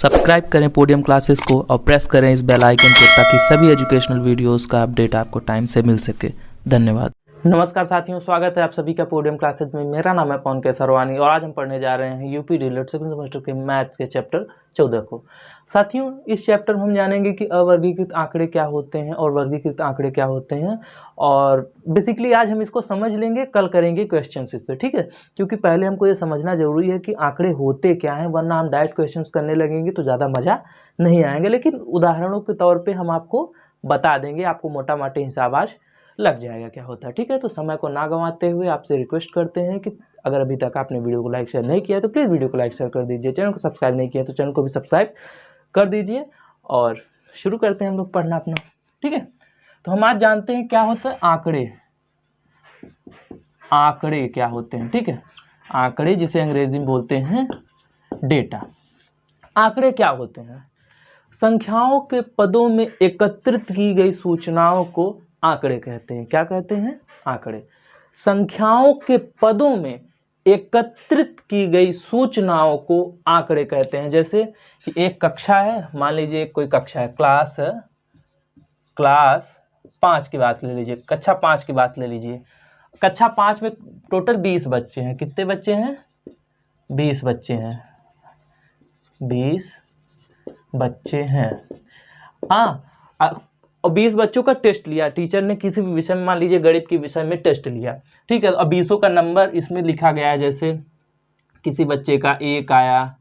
Subscribe करें podium classes को और प्रेस करें इस बेल आइकन को ताकि सभी एजुकेशनल वीडियोस का अपडेट आपको टाइम से मिल सके। धन्यवाद। नमस्कार साथियों, स्वागत है आप सभी का पोडियम क्लासेस में। मेरा नाम है पवन के सरवानी और आज हम पढ़ने जा रहे हैं यूपी रिलेटेड सेकंड सेमेस्टर के मैथ्स के चैप्टर 14 को। साथियों, इस चैप्टर में हम जानेंगे कि अवर्गीकृत आंकड़े क्या होते हैं और वर्गीकृत आंकड़े क्या होते हैं, और बेसिकली आज हम इसको समझ लेंगे, कल करेंगे क्वेश्चन इस पे, ठीक है। क्योंकि पहले हमको ये समझना जरूरी है कि आंकड़े होते क्या हैं, वरना हम डायरेक्ट क्वेश्चंस करने लगेंगे तो ज़्यादा मज़ा नहीं आएंगे। लेकिन उदाहरणों के तौर पर हम आपको बता देंगे, आपको मोटा मोटे हिसाब आज लग जाएगा क्या होता है, ठीक है। तो समय को ना गंवाते हुए आपसे रिक्वेस्ट करते हैं कि अगर अभी तक आपने वीडियो को लाइक शेयर नहीं किया तो प्लीज़ वीडियो को लाइक शेयर कर दीजिए। चैनल को सब्सक्राइब नहीं किया तो चैनल को भी सब्सक्राइब कर दीजिए और शुरू करते हैं हम लोग पढ़ना अपना, ठीक है। तो हम आज जानते हैं क्या होता है आंकड़े। आंकड़े क्या होते हैं, ठीक है। आंकड़े जिसे अंग्रेजी में बोलते हैं डेटा। आंकड़े क्या होते हैं? संख्याओं के पदों में एकत्रित की गई सूचनाओं को आंकड़े कहते हैं। क्या कहते हैं? आंकड़े। संख्याओं के पदों में एकत्रित की गई सूचनाओं को आंकड़े कहते हैं। जैसे कि एक कक्षा है, मान लीजिए कोई कक्षा है, क्लास 5 की बात ले लीजिए, कक्षा 5 की बात ले लीजिए। कक्षा 5 में टोटल 20 बच्चे हैं। कितने बच्चे हैं? 20 बच्चे हैं। 20 बच्चे हैं, हाँ। और 20 बच्चों का टेस्ट लिया टीचर ने, किसी भी विषय में, मान लीजिए गणित के विषय में टेस्ट लिया, ठीक है। अब 20 का नंबर इसमें लिखा गया है। जैसे किसी बच्चे का 1 आया,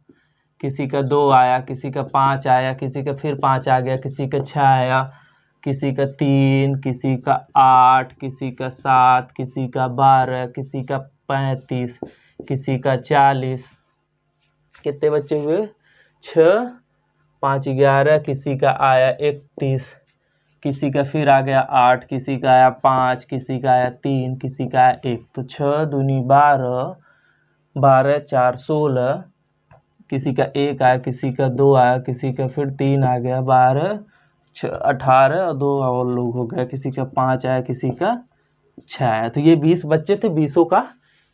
किसी का 2 आया, किसी का 5 आया, किसी का फिर 5 आ गया, किसी का 6 आया, किसी का 3, किसी का 8, किसी का 7, किसी का 12, किसी का 35, किसी का 40। कितने बच्चे हुए? 6, 5, 11। किसी का आया 31, किसी का फिर आ गया 8, किसी का आया 5, किसी का आया 3, किसी का आया 1। तो 6 दूनी 12, 12 4 16। किसी का 1 आया, किसी का 2 आया, किसी का फिर 3 आ गया, 12 6 18 और 2 और लोग हो गया, किसी का 5 आया, किसी का 6 आया। तो ये 20 बच्चे थे, 20 का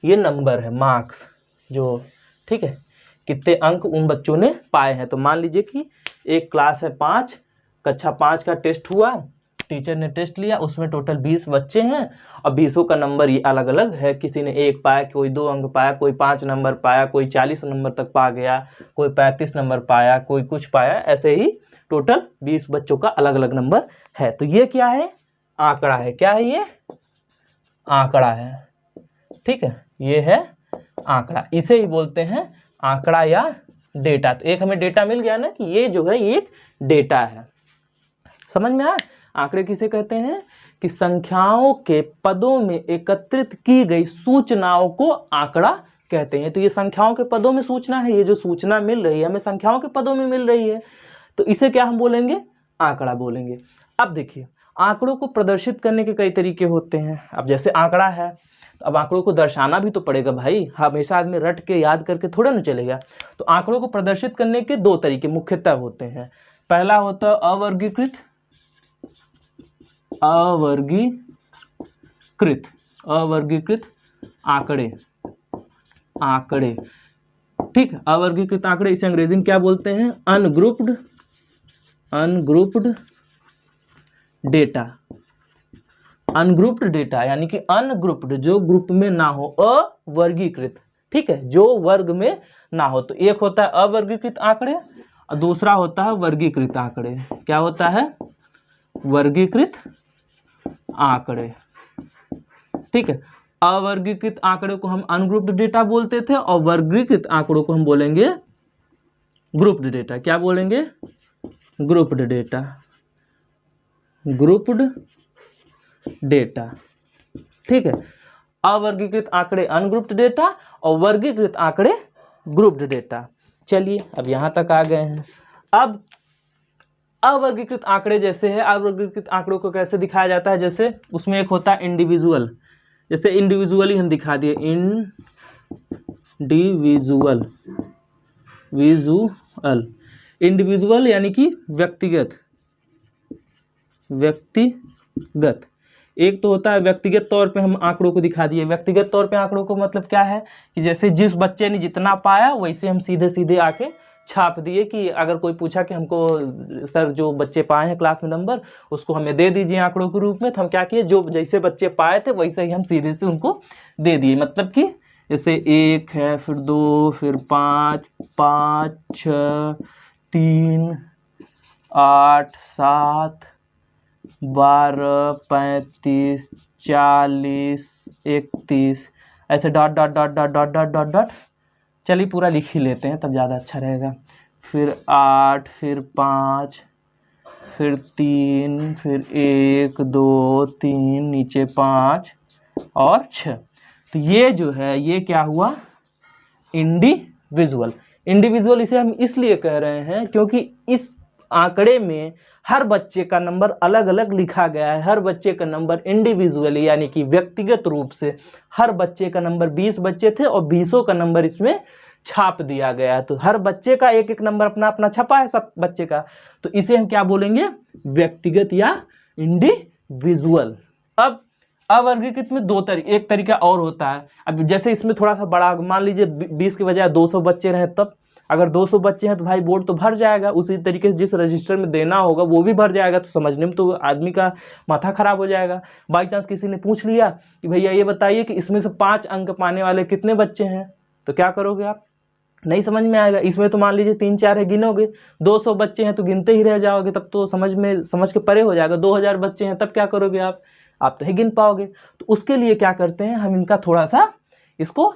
ये नंबर है, मार्क्स जो, ठीक है, कितने अंक उन बच्चों ने पाए हैं। तो मान लीजिए कि एक क्लास है 5, कक्षा 5 का टेस्ट हुआ, टीचर ने टेस्ट लिया, उसमें टोटल 20 बच्चे हैं और 20 का नंबर ये अलग अलग है। किसी ने 1 पाया, कोई 2 अंक पाया, कोई 5 नंबर पाया, कोई 40 नंबर तक पा गया, कोई 35 नंबर पाया, कोई कुछ पाया। ऐसे ही टोटल 20 बच्चों का अलग अलग नंबर है। तो ये क्या है? आंकड़ा है। क्या है ये? आंकड़ा है, ठीक है। ये है आंकड़ा, इसे ही बोलते हैं आंकड़ा या डेटा। तो एक हमें डेटा मिल गया ना कि ये जो है ये एक डेटा है। समझ में आया? आंकड़े किसे कहते हैं? कि संख्याओं के पदों में एकत्रित की गई सूचनाओं को आंकड़ा कहते हैं। तो ये संख्याओं के पदों में सूचना है, ये जो सूचना मिल रही है हमें संख्याओं के पदों में मिल रही है, तो इसे क्या हम बोलेंगे? आंकड़ा बोलेंगे। अब देखिए, आंकड़ों को प्रदर्शित करने के कई तरीके होते हैं। अब जैसे आंकड़ा है, तो अब आंकड़ों को दर्शाना भी तो पड़ेगा भाई, हमेशा आदमी रट के याद करके थोड़ा ना चलेगा। तो आंकड़ों को प्रदर्शित करने के 2 तरीके मुख्यतः होते हैं। पहला होता है अवर्गीकृत आंकड़े। आंकड़े, ठीक है। अवर्गीकृत आंकड़े, इसे अंग्रेजी में क्या बोलते हैं? Ungrouped data. अनग्रुप्ड डेटा यानी कि अनग्रुप्ड, जो ग्रुप में ना हो, अवर्गीकृत, ठीक है, जो वर्ग में ना हो। तो एक होता है अवर्गीकृत आंकड़े और दूसरा होता है वर्गीकृत आंकड़े। क्या होता है? वर्गीकृत आंकड़े, ठीक है। अवर्गीकृत आंकड़े को हम अनग्रुप्ड डेटा बोलते थे और वर्गीकृत आंकड़ों को हम बोलेंगे ग्रुप्ड डेटा। क्या बोलेंगे? Grouped data. ग्रुप्ड डेटा, ठीक है। अवर्गीकृत आंकड़े अनग्रुप्ड डेटा और वर्गीकृत आंकड़े ग्रुप्ड डेटा। चलिए अब यहां तक आ गए हैं। अब अवर्गीकृत आंकड़े जैसे है, अवर्गीकृत आंकड़ों को कैसे दिखाया जाता है? जैसे उसमें एक होता है इंडिविजुअल, जैसे इंडिविजुअली हम दिखा दिए, इंडिविजुअल यानी कि व्यक्तिगत। एक तो होता है व्यक्तिगत तौर पे हम आंकड़ों को दिखा दिए। व्यक्तिगत तौर पे आंकड़ों को मतलब क्या है कि जैसे जिस बच्चे ने जितना पाया वैसे हम सीधे सीधे आके छाप दिए कि अगर कोई पूछा कि हमको सर जो बच्चे पाए हैं क्लास में नंबर उसको हमें दे दीजिए आंकड़ों के रूप में, तो हम क्या किए, जो जैसे बच्चे पाए थे वैसे ही हम सीधे से उनको दे दिए। मतलब कि जैसे 1 है, फिर 2, फिर 5, 5, 6, 3, 8, 7, 12, 35, 40, 31, ऐसे dot dot dot dot dot dot dot dot. चलिए पूरा लिख ही लेते हैं तब ज़्यादा अच्छा रहेगा। फिर 8, फिर 5, फिर 3, फिर 1, 2, 3, नीचे 5 और 6। तो ये जो है ये क्या हुआ, इंडिविजुअल। इंडिविजुअल इसे हम इसलिए कह रहे हैं क्योंकि इस आंकड़े में हर बच्चे का नंबर अलग अलग लिखा गया है। हर बच्चे का नंबर इंडिविजुअली यानी कि व्यक्तिगत रूप से हर बच्चे का नंबर 20 बच्चे थे और 20 का नंबर इसमें छाप दिया गया है। तो हर बच्चे का एक एक नंबर अपना अपना छपा है सब बच्चे का, तो इसे हम क्या बोलेंगे, व्यक्तिगत या इंडिविजुअल। अब अवर्गीकृत में दो तरीके, एक तरीका और होता है। अब जैसे इसमें थोड़ा सा बड़ा, मान लीजिए 20 के बजाय 200 बच्चे रहे, तब अगर 200 बच्चे हैं तो भाई बोर्ड तो भर जाएगा, उसी तरीके से जिस रजिस्टर में देना होगा वो भी भर जाएगा। तो समझने में तो आदमी का माथा खराब हो जाएगा। बाई चांस किसी ने पूछ लिया कि भैया ये बताइए कि इसमें से 5 अंक पाने वाले कितने बच्चे हैं, तो क्या करोगे आप, नहीं समझ में आएगा। इसमें तो मान लीजिए 3-4 है, गिनोगे, 200 बच्चे हैं तो गिनते ही रह जाओगे, तब तो समझ के परे हो जाएगा। 2000 बच्चे हैं तब क्या करोगे आप तो नहीं गिन पाओगे। तो उसके लिए क्या करते हैं हम, इनका थोड़ा सा इसको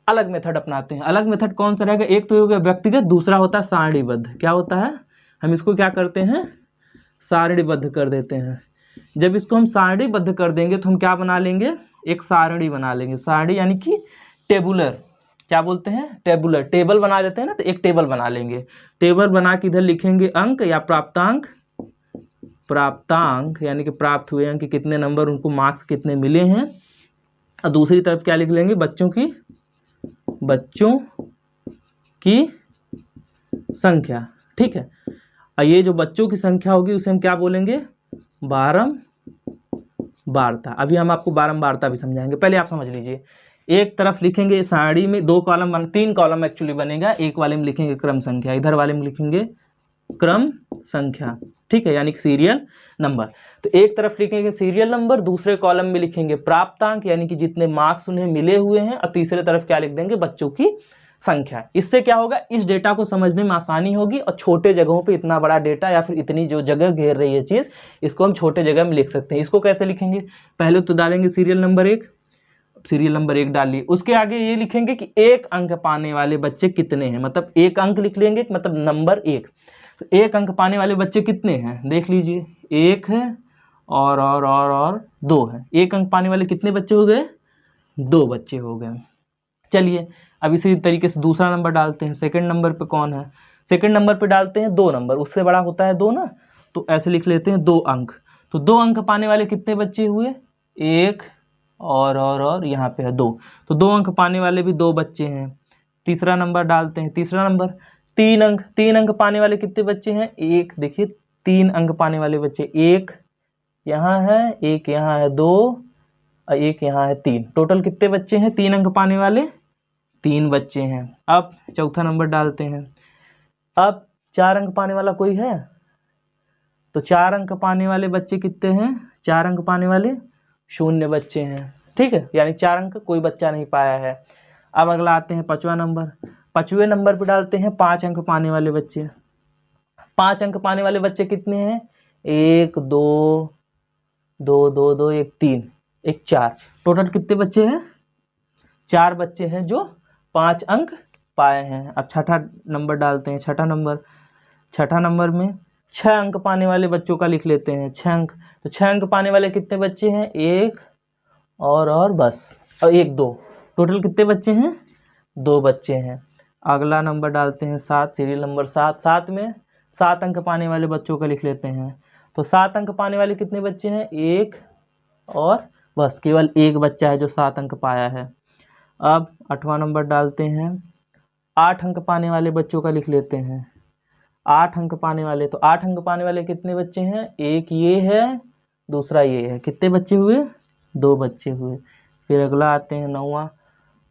अलग मेथड अपनाते हैं। अलग मेथड कौन सा रहेगा, एक तो हो गया व्यक्तिगत, दूसरा होता है सारणीबद्ध। क्या होता है, हम इसको क्या करते हैं, सारणीबद्ध कर देते हैं। जब इसको हम सारणीबद्ध कर देंगे तो हम क्या बना लेंगे, एक सारणी बना लेंगे। सारणी यानी कि टेबुलर, क्या बोलते हैं, टेबुलर, टेबल बना लेते हैं ना, तो एक टेबल बना लेंगे। टेबल बना के इधर लिखेंगे अंक या प्राप्तांक, प्राप्तांक यानी कि प्राप्त हुए अंक कितने नंबर, उनको मार्क्स कितने मिले हैं। और दूसरी तरफ क्या लिख लेंगे, बच्चों की संख्या। ठीक है, और ये जो बच्चों की संख्या होगी उसे हम क्या बोलेंगे, बारंबारता। अभी हम आपको बारंबारता भी समझाएंगे, पहले आप समझ लीजिए। एक तरफ लिखेंगे सारणी में 2 कॉलम 3 कॉलम एक्चुअली बनेगा। एक वाले में लिखेंगे क्रम संख्या, इधर वाले में लिखेंगे क्रम संख्या। ठीक है, यानी कि सीरियल नंबर। तो एक तरफ लिखेंगे सीरियल नंबर, दूसरे कॉलम में लिखेंगे प्राप्तांक यानी कि जितने मार्क्स उन्हें मिले हुए हैं, और तीसरे तरफ क्या लिख देंगे, बच्चों की संख्या। इससे क्या होगा, इस डेटा को समझने में आसानी होगी और छोटे जगहों पे इतना बड़ा डेटा या फिर इतनी जो जगह घेर रही है चीज़, इसको हम छोटे जगह में लिख सकते हैं। इसको कैसे लिखेंगे, पहले तो डालेंगे सीरियल नंबर 1, सीरियल नंबर 1 डालिए, उसके आगे ये लिखेंगे कि 1 अंक पाने वाले बच्चे कितने हैं, मतलब 1 अंक लिख लेंगे, मतलब नंबर 1। तो 1 अंक पाने वाले बच्चे कितने हैं, देख लीजिए, 1 है और 2 है। 1 अंक पाने वाले कितने बच्चे हो गए, 2 बच्चे हो गए। चलिए अब इसी तरीके से दूसरा नंबर डालते हैं। सेकंड नंबर पे कौन है, सेकंड नंबर पे डालते हैं 2 नंबर, उससे बड़ा होता है 2 ना, तो ऐसे लिख लेते हैं 2 अंक। तो 2 अंक पाने वाले कितने बच्चे हुए, 1 और यहाँ पे है 2, तो 2 अंक पाने वाले भी 2 बच्चे हैं। तीसरा नंबर डालते हैं, तीसरा नंबर 3 अंक, 3 अंक पाने वाले कितने बच्चे हैं, 1, देखिए 3 अंक पाने वाले बच्चे, 1 यहाँ है, 1 यहाँ है, 2 और 1 यहाँ है, 3। टोटल कितने बच्चे हैं 3 अंक पाने वाले, 3 बच्चे हैं। अब चौथा नंबर डालते हैं। अब 4 अंक पाने वाला कोई है, तो 4 अंक पाने वाले बच्चे कितने हैं, 4 अंक पाने वाले 0 बच्चे हैं। ठीक है, यानी 4 अंक कोई बच्चा नहीं पाया है। अब अगला आते हैं 5वां नंबर। 5वें नंबर पे डालते हैं 5 अंक पाने वाले बच्चे। 5 अंक पाने वाले बच्चे कितने हैं, 1 2 2 2 2 1 3 1 4। टोटल कितने बच्चे हैं, 4 बच्चे हैं जो 5 अंक पाए हैं। अब छठा नंबर डालते हैं। छठा नंबर में 6 अंक पाने वाले बच्चों का लिख लेते हैं, 6 अंक। तो 6 अंक पाने वाले कितने बच्चे हैं, 1 और बस, और 1 2। टोटल कितने बच्चे हैं, 2 बच्चे हैं। अगला नंबर डालते हैं 7, सीरियल नंबर 7। 7 में 7 अंक पाने वाले बच्चों का लिख लेते हैं। तो 7 अंक पाने वाले कितने बच्चे हैं, 1 और बस, केवल 1 बच्चा है जो 7 अंक पाया है। अब 8वां नंबर डालते हैं। 8 अंक पाने वाले बच्चों का लिख लेते हैं, 8 अंक पाने वाले। तो 8 अंक पाने वाले कितने बच्चे हैं, 1 ये है, दूसरा ये है। कितने बच्चे हुए, 2 बच्चे हुए। फिर अगला आते हैं 9वां।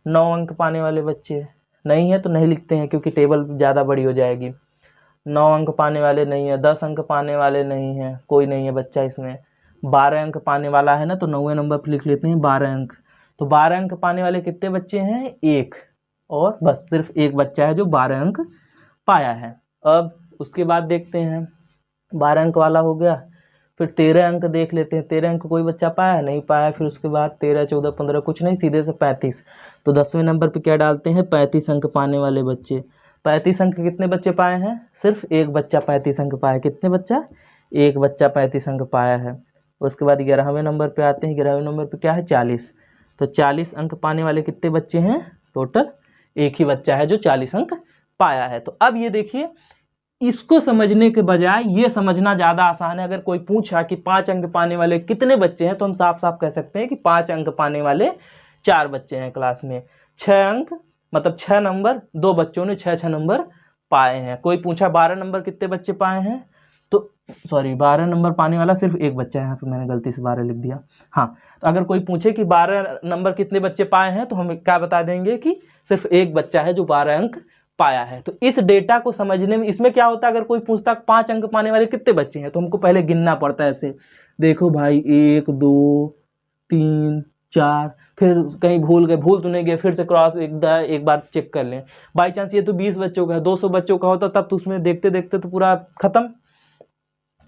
9 अंक पाने वाले बच्चे, नहीं है तो नहीं लिखते हैं क्योंकि टेबल ज़्यादा बड़ी हो जाएगी। 9 अंक पाने वाले नहीं है, 10 अंक पाने वाले नहीं है, कोई नहीं है बच्चा इसमें। 12 अंक पाने वाला है ना, तो 9वें नंबर पर लिख लेते हैं 12 अंक। तो 12 अंक पाने वाले कितने बच्चे हैं? 1, और बस सिर्फ एक बच्चा है जो 12 अंक पाया है। अब उसके बाद देखते हैं, 12 अंक वाला हो गया, फिर 13 अंक देख लेते हैं। 13 अंक कोई बच्चा पाया? नहीं पाया। फिर उसके बाद 13, 14, 15 कुछ नहीं, सीधे से 35। तो 10वें नंबर पे क्या डालते हैं? 35 अंक पाने वाले बच्चे। 35 अंक कितने बच्चे पाए हैं? सिर्फ एक बच्चा 35 अंक पाया। कितने बच्चा? एक बच्चा 35 अंक पाया है। उसके बाद 11वें नंबर पे आते हैं। 11वें नंबर पे क्या है? 40। तो 40 अंक पाने वाले कितने बच्चे हैं? टोटल एक ही बच्चा है जो 40 अंक पाया है। तो अब ये देखिए, इसको समझने के बजाय ये समझना ज़्यादा आसान है। अगर कोई पूछा कि 5 अंक पाने वाले कितने बच्चे हैं, तो हम साफ साफ कह सकते हैं कि 5 अंक पाने वाले 4 बच्चे हैं क्लास में। 6 अंक मतलब 6 नंबर, 2 बच्चों ने 6 नंबर पाए हैं। कोई पूछा 12 नंबर कितने बच्चे पाए हैं, तो सॉरी 12 नंबर पाने वाला सिर्फ एक बच्चा है, यहाँ पे मैंने गलती से 12 लिख दिया। हाँ, तो अगर कोई पूछे कि 12 नंबर कितने बच्चे पाए हैं, तो हम क्या बता देंगे कि सिर्फ एक बच्चा है जो 12 अंक पाया है। तो इस डेटा को समझने में, इसमें क्या होता है, अगर कोई पूछता 5 अंक पाने वाले कितने बच्चे हैं, तो हमको पहले गिनना पड़ता है ऐसे। देखो भाई 1 2 3 4, फिर कहीं भूल तो नहीं गए, फिर से क्रॉस एक बार चेक कर लें। बाई चांस ये तो 20 बच्चों का है, 200 बच्चों का होता तब तो उसमें देखते देखते तो पूरा खत्म।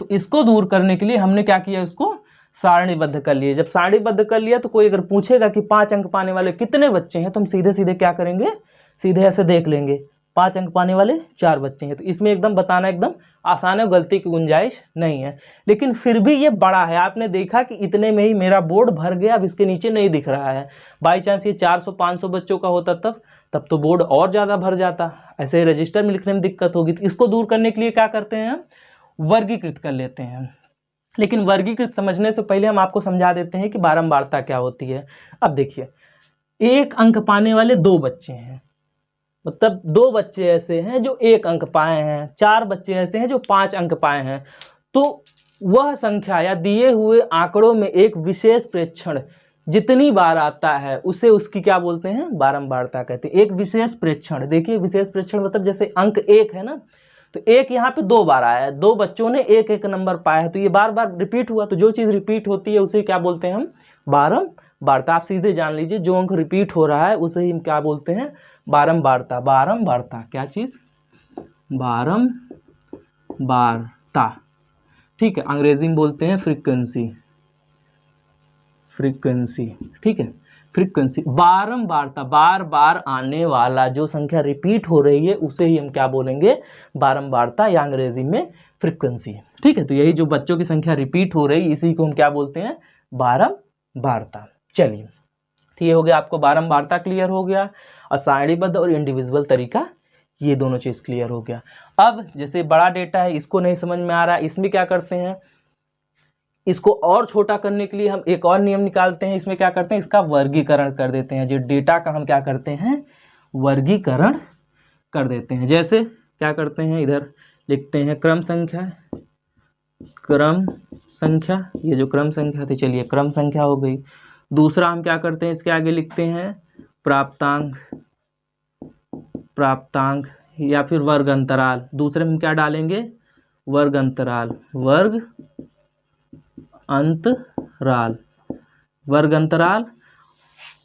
तो इसको दूर करने के लिए हमने क्या किया, इसको सारणीबद्ध कर लिए। जब सारणीबद्ध कर लिया तो कोई अगर पूछेगा कि 5 अंक पाने वाले कितने बच्चे हैं, तो हम सीधे सीधे क्या करेंगे, सीधे ऐसे देख लेंगे 5 अंक पाने वाले 4 बच्चे हैं। तो इसमें एकदम बताना एकदम आसान है, गलती की गुंजाइश नहीं है। लेकिन फिर भी ये बड़ा है, आपने देखा कि इतने में ही मेरा बोर्ड भर गया, अब इसके नीचे नहीं दिख रहा है। बाई चांस ये 400-500 बच्चों का होता तब तो बोर्ड और ज़्यादा भर जाता, ऐसे रजिस्टर में लिखने में दिक्कत होगी। तो इसको दूर करने के लिए क्या करते हैं, हम वर्गीकृत कर लेते हैं। लेकिन वर्गीकृत समझने से पहले हम आपको समझा देते हैं कि बारंबारता क्या होती है। अब देखिए, 1 अंक पाने वाले 2 बच्चे हैं, मतलब 2 बच्चे ऐसे हैं जो 1 अंक पाए हैं, 4 बच्चे ऐसे हैं जो 5 अंक पाए हैं। तो वह संख्या या दिए हुए आंकड़ों में एक विशेष प्रेक्षण जितनी बार आता है उसे उसकी क्या बोलते हैं, बारंबारता कहते हैं। एक विशेष प्रेक्षण, देखिए विशेष प्रेक्षण मतलब जैसे अंक 1 है ना, तो 1 यहाँ पे 2 बार आया है, 2 बच्चों ने 1-1 नंबर पाया है, तो ये बार बार रिपीट हुआ। तो जो चीज़ रिपीट होती है उसे क्या बोलते हैं हम, बारंबारता। आप सीधे जान लीजिए, जो अंक रिपीट हो रहा है उसे ही हम क्या बोलते हैं, बारंबारता। बारंबारता क्या चीज़, बारंबारता, ठीक है। अंग्रेजी में बोलते हैं फ्रीक्वेंसी, ठीक है, फ्रीक्वेंसी। बारंबारता, बार बार आने वाला जो संख्या रिपीट हो रही है उसे ही हम क्या बोलेंगे, बारंबारता, या अंग्रेजी में फ्रीक्वेंसी, ठीक है। तो यही जो बच्चों की संख्या रिपीट हो रही है इसी को हम क्या बोलते हैं, बारंबारता। चलिए, तो ये हो गया, आपको बारंबारता क्लियर हो गया, और सारणीबद्ध और इंडिविजुअल तरीका, ये दोनों चीज़ क्लियर हो गया। अब जैसे बड़ा डेटा है, इसको नहीं समझ में आ रहा है, इसमें क्या करते हैं, इसको और छोटा करने के लिए हम एक और नियम निकालते हैं। इसमें क्या करते हैं, इसका वर्गीकरण कर देते हैं। जो डेटा का हम क्या करते हैं, वर्गीकरण कर देते हैं। जैसे क्या करते हैं, इधर लिखते हैं क्रम संख्या, ये जो क्रम संख्या थी, चलिए क्रम संख्या हो गई। दूसरा हम क्या करते हैं, इसके आगे लिखते हैं प्राप्तांक या फिर वर्ग अंतराल। दूसरे में क्या डालेंगे, वर्ग अंतराल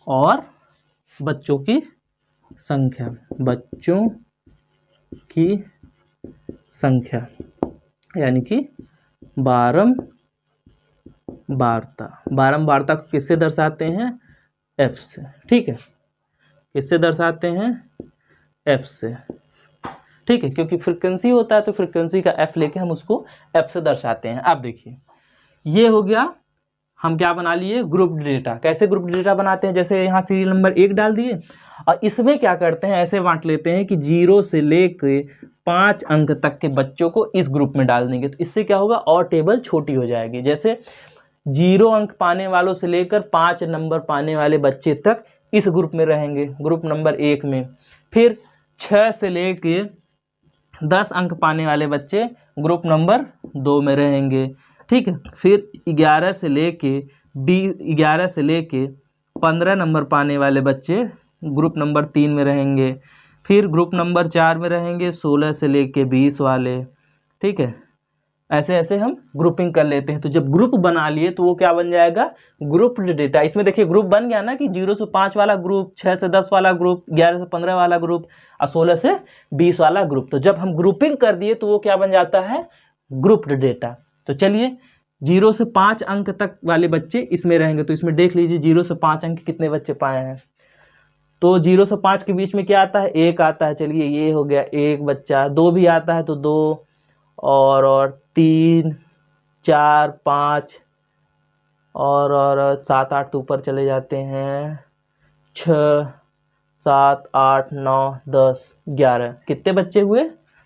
और बच्चों की संख्या, यानी कि बारंबारता को किससे दर्शाते हैं, एफ से, ठीक है। किससे दर्शाते हैं, एफ से, ठीक है, क्योंकि फ्रीक्वेंसी होता है तो फ्रीक्वेंसी का एफ लेके हम उसको एफ से दर्शाते हैं। अब देखिए, ये हो गया, हम क्या बना लिए, ग्रुप डेटा। कैसे ग्रुप डेटा बनाते हैं, जैसे यहाँ सीरियल नंबर 1 डाल दिए, और इसमें क्या करते हैं, ऐसे बांट लेते हैं कि 0 से लेकर 5 अंक तक के बच्चों को इस ग्रुप में डाल देंगे। तो इससे क्या होगा, और टेबल छोटी हो जाएगी। जैसे 0 अंक पाने वालों से लेकर 5 नंबर पाने वाले बच्चे तक इस ग्रुप में रहेंगे, ग्रुप नंबर 1 में। फिर 6 से लेके 10 अंक पाने वाले बच्चे ग्रुप नंबर 2 में रहेंगे, ठीक है। फिर 11 से लेके 15 नंबर पाने वाले बच्चे ग्रुप नंबर 3 में रहेंगे। फिर ग्रुप नंबर 4 में रहेंगे 16 से लेके 20 वाले, ठीक है। ऐसे ऐसे हम ग्रुपिंग कर लेते हैं। तो जब ग्रुप बना लिए तो वो क्या बन जाएगा, ग्रुप डेटा। इसमें देखिए ग्रुप बन गया ना कि 0 से 5 वाला ग्रुप, 6 से 10 वाला ग्रुप, 11 से 15 वाला ग्रुप और 16 से 20 वाला ग्रुप। तो जब हम ग्रुपिंग कर दिए तो वो क्या बन जाता है, ग्रुप डेटा। तो चलिए 0 से 5 अंक तक वाले बच्चे इसमें रहेंगे। तो इसमें देख लीजिए 0 से 5 अंक कितने बच्चे पाए हैं। तो 0 से 5 के बीच में क्या आता है, 1 आता है। चलिए ये हो गया 1 बच्चा। 2 भी आता है तो 2 और 3 4 5 और 7 8 तो ऊपर चले जाते हैं, 6 7 8 9 10 11। कितने बच्चे हुए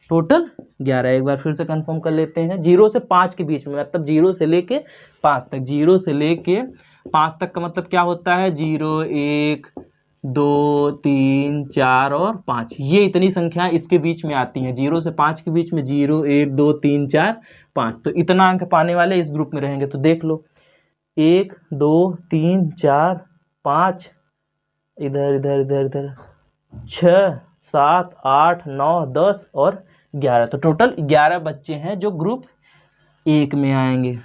टोटल, 11। एक बार फिर से कंफर्म कर लेते हैं। 0 से 5 के बीच में, मतलब 0 से लेके 5 तक। 0 से लेके 5 तक का मतलब क्या होता है, 0 1 2 3 4 और 5। ये इतनी संख्याएं इसके बीच में आती हैं। 0 से 5 के बीच में 0 1 2 3 4 5। तो इतना अंक पाने वाले इस ग्रुप में रहेंगे। तो देख लो 1 2 3 4 5, इधर इधर इधर इधर 6 7 8 9 10 और 11। तो टोटल 11 बच्चे हैं जो ग्रुप 1 में आएंगे,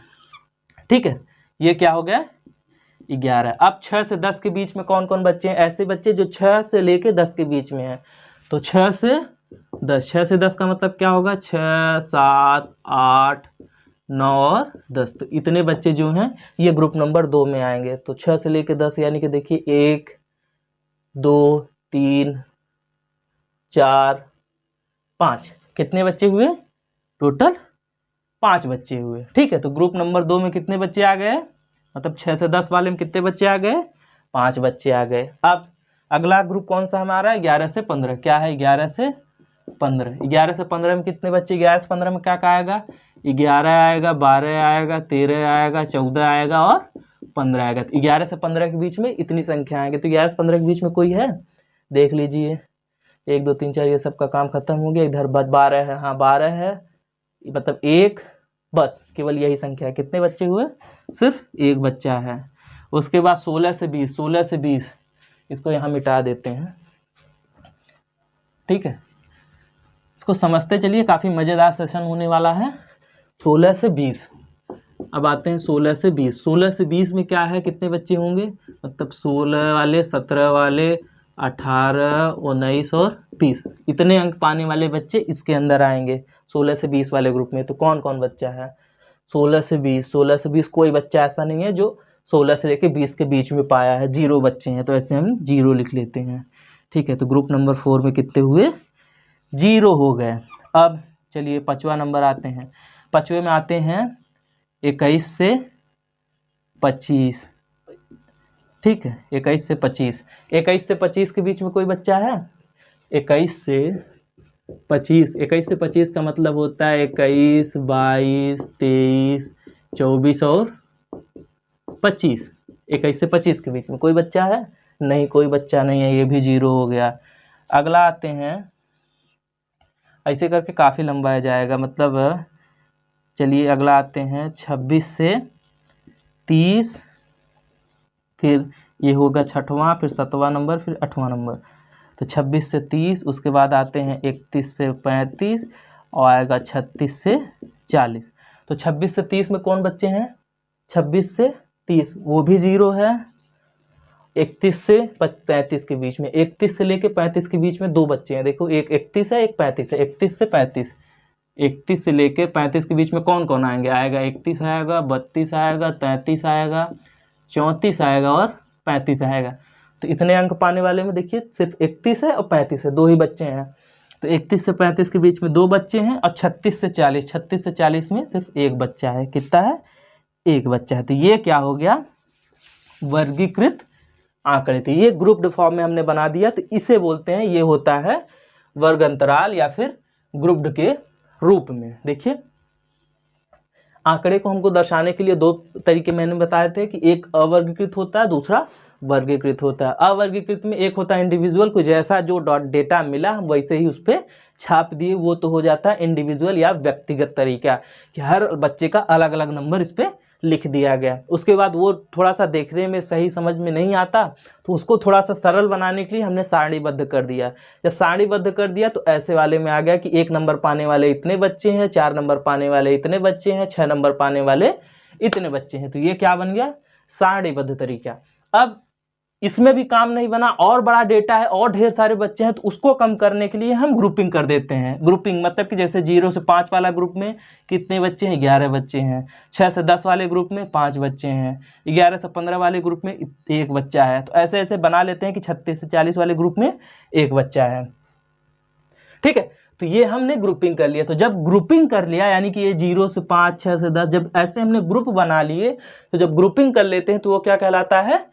ठीक है। ये क्या हो गया, 11। अब 6 से 10 के बीच में कौन कौन बच्चे हैं, ऐसे बच्चे जो 6 से लेके 10 के बीच में हैं। तो 6 से 10, 6 से 10 का मतलब क्या होगा, 6 7 8 9 और 10। तो इतने बच्चे जो हैं ये ग्रुप नंबर 2 में आएंगे। तो 6 से लेके 10 यानी कि देखिए 1 2 3 4 5। कितने बच्चे हुए टोटल, 5 बच्चे हुए, ठीक है। तो ग्रुप नंबर 2 में कितने बच्चे आ गए, मतलब 6 से 10 वाले में कितने बच्चे आ गए, 5 बच्चे आ गए। अब अगला ग्रुप कौन सा हमारा है, 11 से 15। क्या है, 11 से 15। 11 से 15 में कितने बच्चे, 11 से 15 में क्या क्या आएगा, 11 आएगा, 12 आएगा, 13 आएगा, 14 आएगा और 15 आएगा। तो 11 से 15 के बीच में इतनी संख्या आएगी। तो 11 से 15 के बीच में कोई है, देख लीजिए 1 2 3 4, ये सब का काम खत्म हो गया। इधर 12 है, हाँ 12 है, मतलब 1, बस केवल यही संख्या है। कितने बच्चे हुए, सिर्फ 1 बच्चा है। उसके बाद 16 से 20, 16 से 20 इसको यहाँ मिटा देते हैं, ठीक है। इसको समझते चलिए, काफ़ी मज़ेदार सेशन होने वाला है। 16 से 20, अब आते हैं 16 से 20। 16 से 20 में क्या है, कितने बच्चे होंगे, मतलब 16 वाले, 17 वाले, 18 19 और 20। इतने अंक पाने वाले बच्चे इसके अंदर आएंगे 16 से 20 वाले ग्रुप में। तो कौन कौन बच्चा है 16 से 20, 16 से 20 कोई बच्चा ऐसा नहीं है जो 16 से लेके 20 के बीच में पाया है, 0 बच्चे हैं। तो ऐसे हम 0 लिख लेते हैं, ठीक है। तो ग्रुप नंबर 4 में कितने हुए, 0 हो गए। अब चलिए 5वां नंबर आते हैं। 5वें में आते हैं 21 से 25, ठीक है। 21 से 25, 21 से 25 के बीच में कोई बच्चा है, 21 से 25। 21 से 25 का मतलब होता है 21 22 23 24 और 25। 21 से 25 के बीच में कोई बच्चा है, नहीं कोई बच्चा नहीं है, ये भी 0 हो गया। अगला आते हैं, ऐसे करके काफ़ी लंबा जाएगा, मतलब चलिए अगला आते हैं 26 से 30, फिर ये होगा 6वां, फिर 7वां नंबर, फिर 8वां नंबर। तो 26 से 30, उसके बाद आते हैं 31 से 35 और आएगा 36 से 40। तो 26 से 30 में कौन बच्चे हैं, 26 से 30 वो भी 0 है। 31 से 35 के बीच में, 31 से लेके 35 के बीच में 2 बच्चे हैं। देखो एक 31 है, एक 35 है। 31 से 35, 31 से लेके 35 के बीच में कौन कौन आएंगे, आएगा 31 आएगा, 32 आएगा, 33 आएगा, 34 आएगा और 35 आएगा। तो इतने अंक पाने वाले में देखिए सिर्फ 31 है और 35 है, 2 ही बच्चे हैं। तो 31 से 35 के बीच में 2 बच्चे हैं और 36 से 40, 36 से 40 में सिर्फ 1 बच्चा है। कितना है, 1 बच्चा है। तो ये क्या हो गया, वर्गीकृत आंकड़े। तो ये ग्रुप्ड फॉर्म में हमने बना दिया। तो इसे बोलते हैं, ये होता है वर्ग अंतराल या फिर ग्रुप्ड के रूप में। देखिए आंकड़े को हमको दर्शाने के लिए 2 तरीके मैंने बताए थे कि एक अवर्गीकृत होता है, दूसरा वर्गीकृत होता है। अवर्गीकृत में एक होता है इंडिविजुअल को, जैसा जो डेटा मिला हम वैसे ही उस पर छाप दिए, वो तो हो जाता है इंडिविजुअल या व्यक्तिगत तरीका कि हर बच्चे का अलग अलग नंबर इस पर लिख दिया गया। उसके बाद वो थोड़ा सा देखने में सही समझ में नहीं आता तो उसको थोड़ा सा सरल बनाने के लिए हमने सारणीबद्ध कर दिया। जब सारणीबद्ध कर दिया तो ऐसे वाले में आ गया कि 1 नंबर पाने वाले इतने बच्चे हैं, 4 नंबर पाने वाले इतने बच्चे हैं, 6 नंबर पाने वाले इतने बच्चे हैं। तो ये क्या बन गया, सारणीबद्ध तरीका। अब इसमें भी काम नहीं बना, और बड़ा डेटा है और ढेर सारे बच्चे हैं, तो उसको कम करने के लिए हम ग्रुपिंग कर देते हैं। ग्रुपिंग मतलब कि जैसे 0 से 5 वाला ग्रुप में कितने बच्चे हैं, 11 बच्चे हैं। 6 से 10 वाले ग्रुप में 5 बच्चे हैं। 11 से 15 वाले ग्रुप में 1 बच्चा है। तो ऐसे ऐसे बना लेते हैं कि 36 से 40 वाले ग्रुप में 1 बच्चा है। ठीक है, तो ये हमने ग्रुपिंग कर लिया। तो जब ग्रुपिंग कर लिया यानी कि ये 0 से 5, 6 से 10, जब ऐसे हमने ग्रुप बना लिए, तो जब ग्रुपिंग कर लेते हैं तो वो क्या कहलाता है,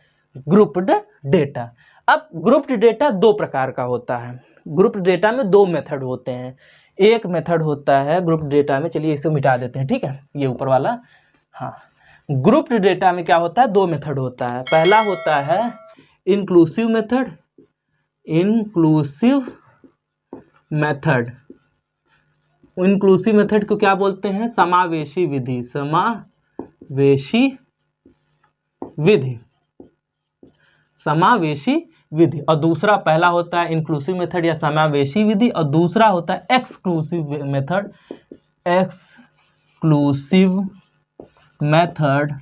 ग्रुप्ड डेटा। अब ग्रुप्ड डेटा 2 प्रकार का होता है। ग्रुप्ड डेटा में 2 मेथड होते हैं। एक मेथड होता है ग्रुप्ड डेटा में, चलिए इसे मिटा देते हैं, ठीक है, ये ऊपर वाला। हाँ, ग्रुप्ड डेटा में क्या होता है, 2 मेथड होता है। पहला होता है inclusive method. Inclusive method, inclusive method को क्या बोलते हैं, समावेशी विधि। समावेशी विधि, समावेशी विधि। और दूसरा, पहला होता है इंक्लूसिव मेथड या समावेशी विधि, और दूसरा होता है exclusive method. Exclusive method,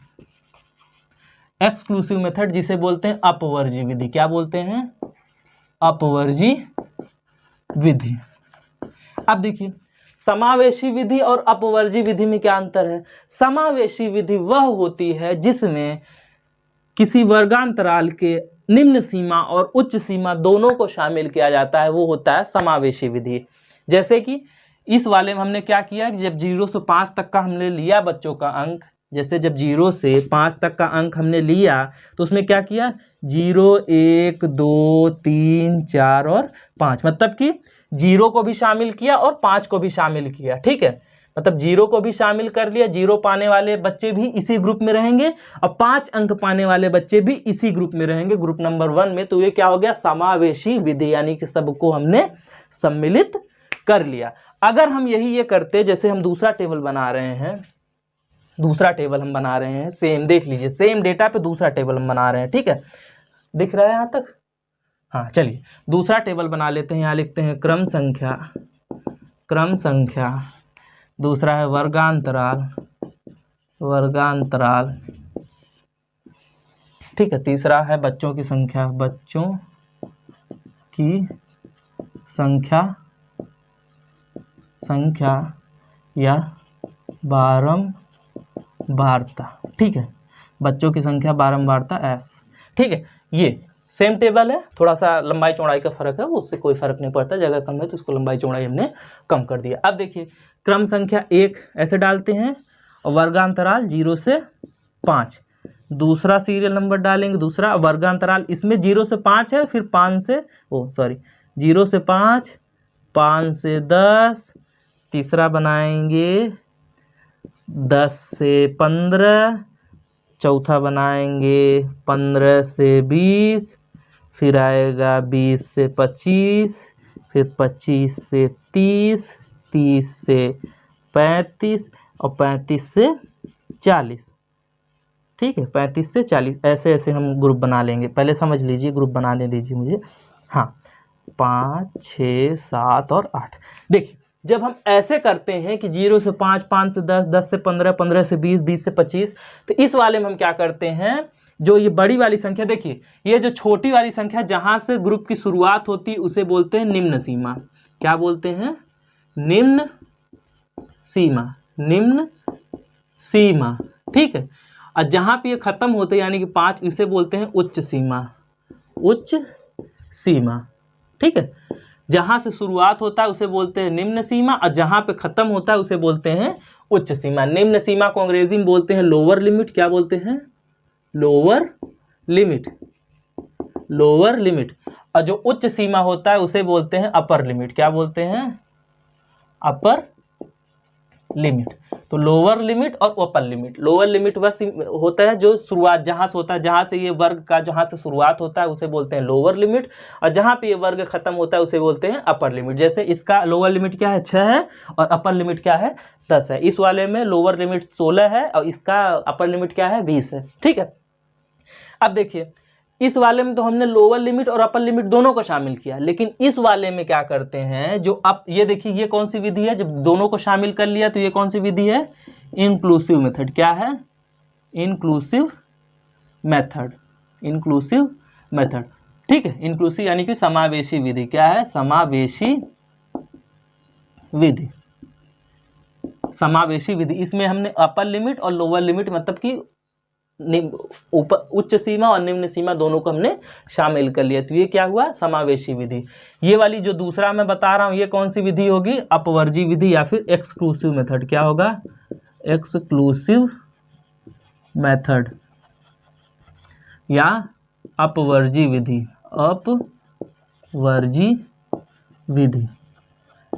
exclusive method जिसे बोलते हैं अपवर्जी विधि। क्या बोलते हैं, अपवर्जी विधि। अब देखिए, समावेशी विधि और अपवर्जी विधि में क्या अंतर है। समावेशी विधि वह होती है जिसमें किसी वर्गांतराल के निम्न सीमा और उच्च सीमा दोनों को शामिल किया जाता है, वो होता है समावेशी विधि। जैसे कि इस वाले में हमने क्या किया कि जब 0 से 5 तक का हमने लिया बच्चों का अंक, जैसे जब 0 से 5 तक का अंक हमने लिया तो उसमें क्या किया, 0, 1, 2, 3, 4 और 5, मतलब कि 0 को भी शामिल किया और 5 को भी शामिल किया। ठीक है, मतलब 0 को भी शामिल कर लिया, 0 पाने वाले बच्चे भी इसी ग्रुप में रहेंगे और 5 अंक पाने वाले बच्चे भी इसी ग्रुप में रहेंगे, ग्रुप नंबर 1 में। तो ये क्या हो गया, समावेशी विधि, यानी कि सबको हमने सम्मिलित कर लिया। अगर हम यही ये करते, जैसे हम दूसरा टेबल बना रहे हैं, दूसरा टेबल हम बना रहे हैं, सेम देख लीजिए, सेम डेटा पे दूसरा टेबल हम बना रहे हैं। ठीक है, दिख रहा है यहाँ तक। हाँ, चलिए दूसरा टेबल बना लेते हैं। यहाँ लिखते हैं क्रम संख्या, क्रम संख्या। दूसरा है वर्गांतराल, वर्गांतराल। ठीक है, तीसरा है बच्चों की संख्या, बच्चों की संख्या, संख्या या बारंबारता। ठीक है, बच्चों की संख्या बारंबारता F। ठीक है, ये सेम टेबल है, थोड़ा सा लंबाई चौड़ाई का फर्क है, उससे कोई फर्क नहीं पड़ता, जगह कम है तो उसको लंबाई चौड़ाई हमने कम कर दिया। अब देखिए, क्रम संख्या 1 ऐसे डालते हैं और वर्गांतराल 0 से 5, दूसरा सीरियल नंबर डालेंगे, दूसरा वर्गांतराल, इसमें 0 से 5 है, फिर 5 से 0 से 5, 5 से 10, तीसरा बनाएंगे 10 से 15, चौथा बनाएंगे 15 से 20, फिर आएगा 20 से 25, फिर 25 से 30, 30 से 35 और 35 से 40। ठीक है, 35 से 40, ऐसे ऐसे हम ग्रुप बना लेंगे। पहले समझ लीजिए, ग्रुप बनाने दीजिए मुझे। हाँ, 5, 6, 7 और 8। देखिए, जब हम ऐसे करते हैं कि 0 से 5, 5 से 10, 10 से 15, 15 से 20, 20 से 25, तो इस वाले में हम क्या करते हैं, जो ये बड़ी वाली संख्या, देखिए ये जो छोटी वाली संख्या जहां से ग्रुप की शुरुआत होती है उसे बोलते हैं निम्न सीमा। क्या बोलते हैं, निम्न सीमा, निम्न सीमा। ठीक है, और जहां पे ये खत्म होते हैं यानी कि 5, इसे बोलते हैं उच्च सीमा, उच्च सीमा। ठीक है, जहां से शुरुआत होता है उसे बोलते हैं निम्न सीमा, और जहां पे खत्म होता है उसे बोलते हैं उच्च सीमा। निम्न सीमा को अंग्रेजी में बोलते हैं लोअर लिमिट। क्या बोलते हैं, लोअर लिमिट, लोअर लिमिट। और जो उच्च सीमा होता है उसे बोलते हैं अपर लिमिट। क्या बोलते हैं, अपर लिमिट। तो लोअर लिमिट और अपर लिमिट, लोअर लिमिट बस होता है जो शुरुआत जहाँ से होता है, जहाँ से ये वर्ग का जहाँ से शुरुआत होता है उसे बोलते हैं लोअर लिमिट, और जहाँ पे ये वर्ग खत्म होता है उसे बोलते हैं अपर लिमिट। जैसे इसका लोअर लिमिट क्या है 6 है और अपर लिमिट क्या है 10 है। इस वाले में लोअर लिमिट 16 है और इसका अपर लिमिट क्या है 20 है। ठीक है, अब देखिए इस वाले में तो हमने लोअर लिमिट और अपर लिमिट दोनों को शामिल किया, लेकिन इस वाले में क्या करते हैं, जो अब ये देखिए ये कौन सी विधि है, जब दोनों को शामिल कर लिया तो ये कौन सी विधि है, इंक्लूसिव मेथड। क्या है, इंक्लूसिव मेथड, इंक्लूसिव मेथड। ठीक है, इंक्लूसिव यानी कि समावेशी विधि। क्या है, समावेशी विधि, समावेशी विधि। इसमें हमने अपर लिमिट और लोअर लिमिट मतलब कि ऊपर उच्च सीमा और निम्न सीमा दोनों को हमने शामिल कर लिया, तो ये क्या हुआ, समावेशी विधि। ये वाली जो दूसरा मैं बता रहा हूँ ये कौन सी विधि होगी, अपवर्जी विधि या फिर एक्सक्लूसिव मेथड। क्या होगा, एक्सक्लूसिव मेथड या अपवर्जी विधि, अपवर्जी विधि।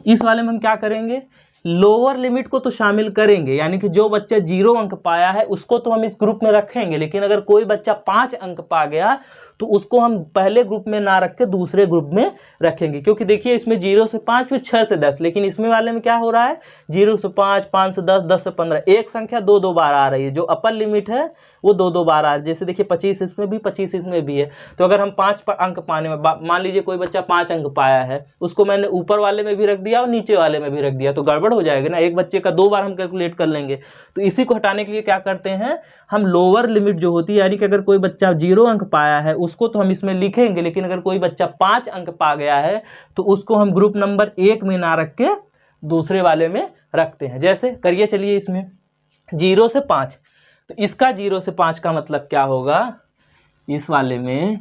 इस वाले में हम क्या करेंगे, लोअर लिमिट को तो शामिल करेंगे, यानी कि जो बच्चा 0 अंक पाया है उसको तो हम इस ग्रुप में रखेंगे, लेकिन अगर कोई बच्चा 5 अंक पा गया तो उसको हम पहले ग्रुप में ना रख के दूसरे ग्रुप में रखेंगे। क्योंकि देखिए इसमें 0 से 5 फिर 6 से 10, लेकिन इसमें वाले में क्या हो रहा है, 0 से 5, 5 से 10, 10 से 15, एक संख्या 2-2 बार आ रही है। जो अपर लिमिट है वो 2-2 बार आ रही है। जैसे देखिए 25 इसमें भी, 25 इसमें भी है। तो अगर हम 5 अंक पाने में, मान लीजिए कोई बच्चा 5 अंक पाया है, उसको मैंने ऊपर वाले में भी रख दिया और नीचे वाले में भी रख दिया, तो गड़बड़ हो जाएगा ना, एक बच्चे का 2 बार हम कैलकुलेट कर लेंगे। तो इसी को हटाने के लिए क्या करते हैं, हम लोअर लिमिट जो होती है, यानी कि अगर कोई बच्चा 0 अंक पाया है उसको तो हम इसमें लिखेंगे, लेकिन अगर कोई बच्चा 5 अंक पा गया है तो उसको हम ग्रुप नंबर 1 में ना रख के दूसरे वाले में रखते हैं। जैसे करिए, चलिए इसमें 0 से 5, तो इसका 0 से 5 का मतलब क्या होगा, इस वाले में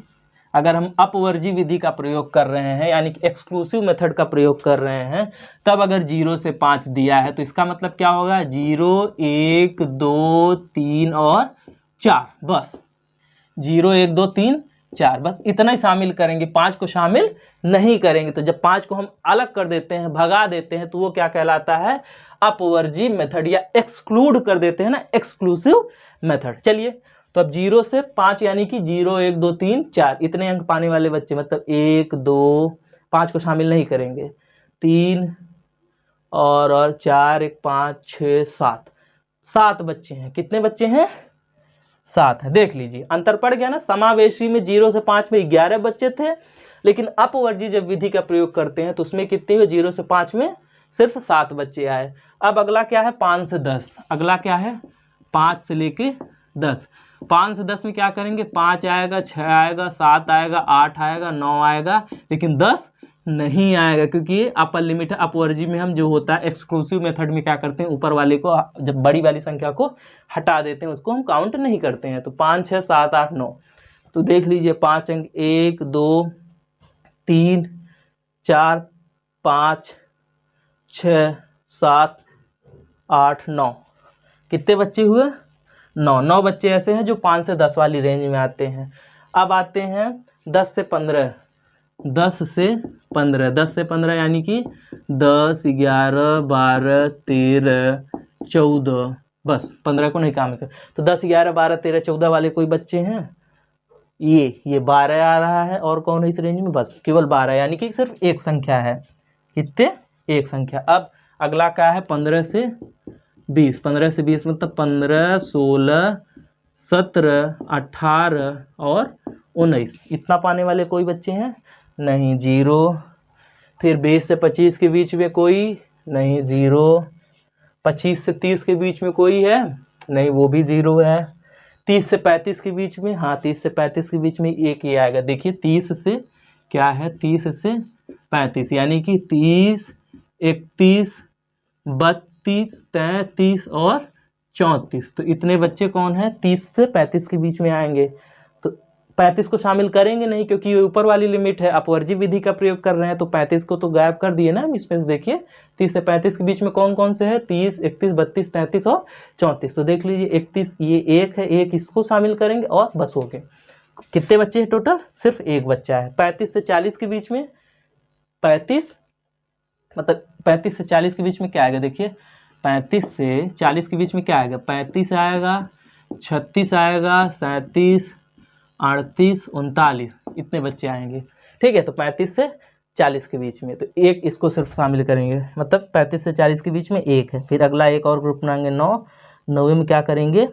अगर हम अपवर्जी विधि का प्रयोग कर रहे हैं, यानी कि एक्सक्लूसिव मेथड का प्रयोग कर रहे हैं, तब अगर 0 से 5 दिया है तो इसका मतलब क्या होगा, 0, 1, 2, 3 और 4, बस 0, 1, 2, 3, 4, बस इतना ही शामिल करेंगे, 5 को शामिल नहीं करेंगे। तो जब 5 को हम अलग कर देते हैं, भगा देते हैं, तो वो क्या कहलाता है, अपवर्जी मेथड, या एक्सक्लूड कर देते हैं ना, एक्सक्लूसिव मेथड। चलिए, तो अब 0 से 5 यानी कि 0, 1, 2, 3, 4 इतने अंक पाने वाले बच्चे, मतलब 1, 2, 5 को शामिल नहीं करेंगे, 3 और 4, 1, 5, 6, 7 बच्चे हैं। कितने बच्चे हैं, 7 है। देख लीजिए अंतर पड़ गया ना, समावेशी में 0 से 5 में 11 बच्चे थे, लेकिन अपवर्जी जब विधि का प्रयोग करते हैं तो उसमें कितने हुए, 0 से 5 में सिर्फ 7 बच्चे आए। अब अगला क्या है, 5 से 10, अगला क्या है, 5 से लेके 10। 5 से 10 में क्या करेंगे, 5 आएगा, 6 आएगा, 7 आएगा, 8 आएगा, 9 आएगा, लेकिन 10 नहीं आएगा, क्योंकि ये अपर लिमिट है। अपवर्जी में हम जो होता है एक्सक्लूसिव मेथड में क्या करते हैं, ऊपर वाले को, जब बड़ी वाली संख्या को हटा देते हैं, उसको हम काउंट नहीं करते हैं। तो 5, 6, 7, 8, 9, तो देख लीजिए 5 अंक, 1, 2, 3, 4, 5, 6, 7, 8, 9, कितने बच्चे हुए, 9 बच्चे ऐसे हैं जो 5 से 10 वाली रेंज में आते हैं। अब आते हैं 10 से 15, 10 से 15 यानी कि 10, 11, 12, 13, 14, बस 15 को नहीं काम कर। तो 10, 11, 12, 13, 14 वाले कोई बच्चे हैं, ये 12 आ रहा है, और कौन है इस रेंज में, बस केवल 12, यानी कि सिर्फ एक संख्या है। कितने, एक संख्या। अब अगला क्या है, 15 से 20, 15 से 20 मतलब 15, 16, 17, 18 और 19, इतना पाने वाले कोई बच्चे हैं नहीं, 0। फिर 20 से 25 के बीच में कोई नहीं, 0। 25 से 30 के बीच में कोई है नहीं, वो भी 0 है। 30 से 35 के बीच में, हाँ 30 से 35 के बीच में एक ही आएगा। देखिए 30 से क्या है, 30 से 35 यानी कि 30, 31, 32, 33 और 34, तो इतने बच्चे कौन है, 30 से 35 के बीच में आएंगे। तो 35 को शामिल करेंगे नहीं, क्योंकि ये ऊपर वाली लिमिट है, अपवर्जी विधि का प्रयोग कर रहे हैं, तो 35 को तो गायब कर दिए ना हम इसमें से। देखिए 30 से 35 के बीच में कौन कौन से है, 30, 31, 32, 33 और 34। तो देख लीजिए 31 ये एक है, एक इसको शामिल करेंगे और बस हो गए। कितने बच्चे हैं टोटल, सिर्फ एक बच्चा है। 35 से 40 के बीच में, 35 मतलब 35 से 40 के बीच में क्या आएगा, देखिए 35 से 40 के बीच में क्या आएगा, 35 आएगा, 36 आएगा, 37, 38, 39, इतने बच्चे आएंगे। ठीक है, तो 35 से 40 के बीच में, तो एक इसको सिर्फ शामिल करेंगे, मतलब 35 से 40 के बीच में एक है। फिर अगला एक और ग्रुप बनाएंगे 9, 9 में क्या करेंगे,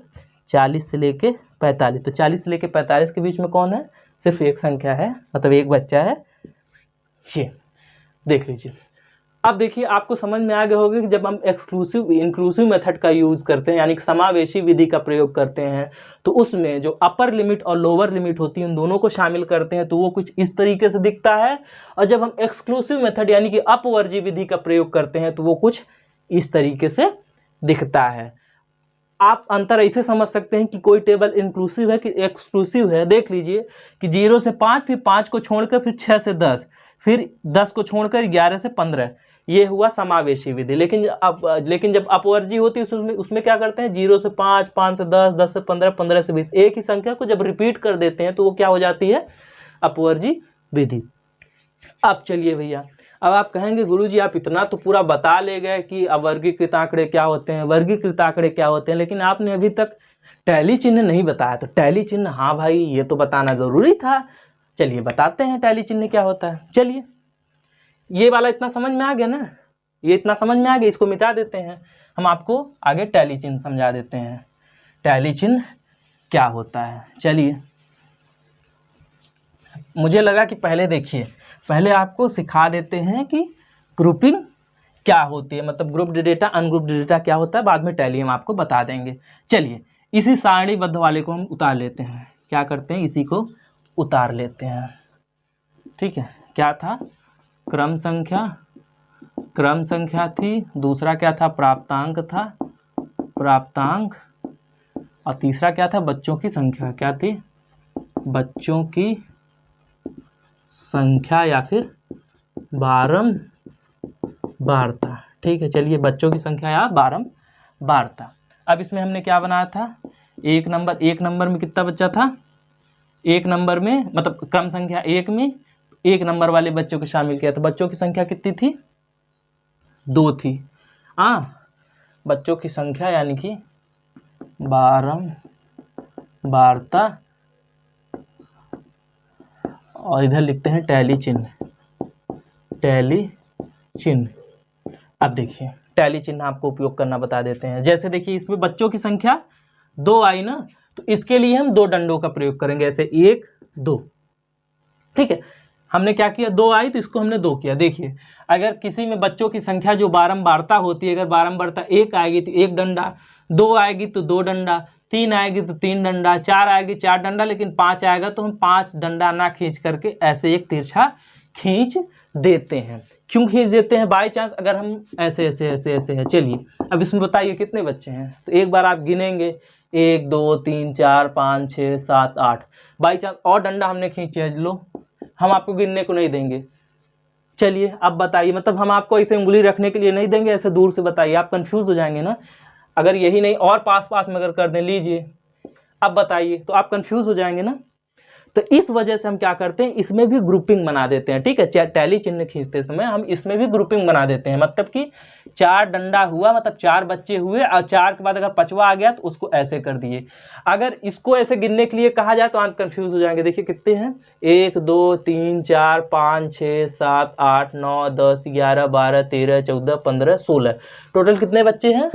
40 से लेके 45, तो 40 से लेके 45 के बीच में कौन है, सिर्फ एक संख्या है, मतलब एक बच्चा है, ये देख लीजिए। अब देखिए आपको समझ में आ गया होगा कि जब हम एक्सक्लूसिव इंक्लूसिव मेथड का यूज़ करते हैं, यानी कि समावेशी विधि का प्रयोग करते हैं, तो उसमें जो अपर लिमिट और लोअर लिमिट होती है उन दोनों को शामिल करते हैं, तो वो कुछ इस तरीके से दिखता है। और जब हम एक्सक्लूसिव मेथड यानी कि अपवर्जी विधि का प्रयोग करते हैं तो वो कुछ इस तरीके से दिखता है। आप अंतर ऐसे समझ सकते हैं कि कोई टेबल इंक्लूसिव है कि एक्सक्लूसिव है। देख लीजिए कि 0 से 5, फिर 5 को छोड़कर फिर 6 से 10, फिर 10 को छोड़कर 11 से 15, ये हुआ समावेशी विधि। लेकिन जब अपवर्जी होती है उसमें क्या करते हैं, 0 से 5, 5 से 10, 10 से 15, 15 से 20, एक ही संख्या को जब रिपीट कर देते हैं तो वो क्या हो जाती है, अपवर्जी विधि। अब चलिए भैया, अब आप कहेंगे गुरुजी आप इतना तो पूरा बता ले गए कि अवर्गीकृत आंकड़े क्या होते हैं, वर्गीकृत आंकड़े क्या होते हैं, लेकिन आपने अभी तक टैली चिन्ह नहीं बताया। तो टैली चिन्ह, हाँ भाई ये तो बताना जरूरी था, चलिए बताते हैं टैली चिन्ह क्या होता है। चलिए, ये वाला इतना समझ में आ गया ना, ये इतना समझ में आ गया, इसको मिटा देते हैं, हम आपको आगे टैली चिन्ह समझा देते हैं। टैली चिन्ह क्या होता है, चलिए मुझे लगा कि पहले देखिए, पहले आपको सिखा देते हैं कि ग्रुपिंग क्या होती है, मतलब ग्रुप्ड डेटा अनग्रुप्ड डेटा क्या होता है, बाद में टैली हम आपको बता देंगे। चलिए इसी सारणीबद्ध वाले को हम उतार लेते हैं, क्या करते हैं, इसी को उतार लेते हैं। ठीक है, क्या था, क्रम संख्या थी, दूसरा क्या था, प्राप्तांक था, प्राप्तांक, और तीसरा क्या था, बच्चों की संख्या, क्या थी, बच्चों की संख्या या फिर बारंबारता। ठीक है, चलिए बच्चों की संख्या या बारंबारता। अब इसमें हमने क्या बनाया था, एक नंबर में कितना बच्चा था, एक नंबर में मतलब क्रम संख्या 1 में एक नंबर वाले बच्चों को शामिल किया, तो बच्चों की संख्या कितनी थी, 2 थी। बच्चों की संख्या यानी कि बारंबारता, और इधर लिखते हैं टैली चिन्ह। अब देखिए टैली चिन्ह आपको उपयोग करना बता देते हैं। जैसे देखिए इसमें बच्चों की संख्या 2 आई ना, तो इसके लिए हम 2 डंडों का प्रयोग करेंगे, ऐसे 1 2। ठीक है, हमने क्या किया, 2 आई तो इसको हमने 2 किया। देखिए अगर किसी में बच्चों की संख्या जो बारंबारता होती है, अगर बारंबारता 1 आएगी तो 1 डंडा, 2 आएगी तो 2 डंडा, 3 आएगी तो 3 डंडा, 4 आएगी 4 डंडा, लेकिन 5 आएगा तो हम 5 डंडा ना खींच करके ऐसे एक तिरछा खींच देते हैं। क्यों खींच देते हैं, बाई चांस अगर हम ऐसे है। चलिए अब इसमें बताइए कितने बच्चे हैं, तो एक बार आप गिनेंगे 1 2 3 4 5 6 7 8, बाई चांस और डंडा हमने खींचे, लो हम आपको गिनने को नहीं देंगे। चलिए अब बताइए, मतलब हम आपको ऐसे उंगली रखने के लिए नहीं देंगे, ऐसे दूर से बताइए, आप कंफ्यूज हो जाएंगे ना। अगर यही नहीं और पास में अगर कर दें, लीजिए अब बताइए, तो आप कंफ्यूज हो जाएंगे ना। तो इस वजह से हम क्या करते हैं, इसमें भी ग्रुपिंग बना देते हैं। ठीक है, टैली चिन्ह खींचते समय हम इसमें भी ग्रुपिंग बना देते हैं, मतलब कि 4 डंडा हुआ मतलब 4 बच्चे हुए, और 4 के बाद अगर 5वां आ गया तो उसको ऐसे कर दिए। अगर इसको ऐसे गिनने के लिए कहा जाए तो आप कंफ्यूज हो जाएंगे। देखिए कितने हैं, 1 2 3 4 5 6 7 8 9 10 11 12 13 14 15 16, टोटल कितने बच्चे हैं,